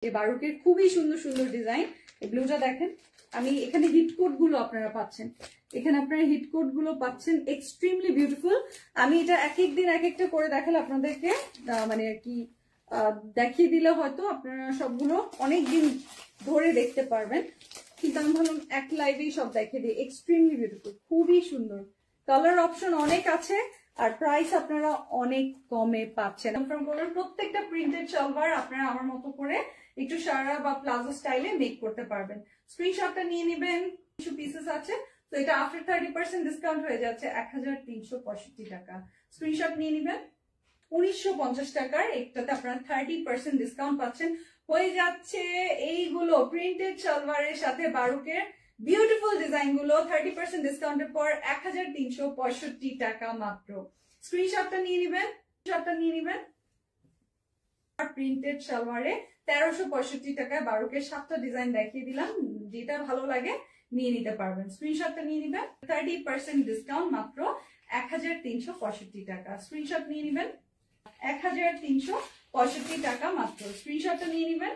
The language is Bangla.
এই বারুকের খুবই সুন্দর সুন্দর ডিজাইন। এই ব্লুটা দেখেন, আমি এখানে হিট কোড গুলো আপনারা পাচ্ছেন, এখানে আপনারা হিট কোড গুলো পাচ্ছেন, এক্সট্রিমলি বিউটিফুল। আমি এটা এক এক দিন এক একটা করে দেখালে আপনাদেরকে মানে আর কি দেখিয়ে দিলে হয়তো আপনারা সবগুলো অনেক দিন ধরে দেখতে পারবেন, কিন্তু আমি ভাবলাম এক লাইভেই সব দেখিয়ে দিই। এক্সট্রিমলি বিউটিফুল, খুবই সুন্দর, কালার অপশন অনেক আছে, আর প্রাইস আপনারা অনেক কমে পাচ্ছেন। প্রত্যেকটা প্রিন্টেড সালোয়ার আপনারা আমার মতো করে একটু সারা বা প্লাজো স্টাইলে মেক করতে পারবেন। স্ক্রিনশটটা নিয়ে নেবেন, কিছু পিসেস আছে তো এটা আফটার 30% ডিসকাউন্ট হয়ে যাচ্ছে 1365 টাকা। স্ক্রিনশট নিয়ে নেবেন, 1950 টাকার একটাতে আপনারা 30% ডিসকাউন্ট পাচ্ছেন। হয়ে যাচ্ছে এইগুলো প্রিন্টেড সালোয়ারের সাথে বারুকের বিউটিফুল ডিজাইন গুলো 30% ডিসকাউন্টের পর 1365 টাকা মাত্র। স্ক্রিনশটটা নিয়ে নেবেন, প্রিন্টেড সালোয়ারে 1365 টাকায় বারুকের 7টা ডিজাইন দেখিয়ে দিলাম, যেটা ভালো লাগে নিয়ে নিতে পারবেন। স্ক্রিনশটটা নিয়ে নেবেন, 30% ডিসকাউন্ট মাত্র 1365 টাকা। স্ক্রিনশট নিয়ে নেবেন, 1365 টাকা মাত্র। স্ক্রিনশটটা নিয়ে নেবেন।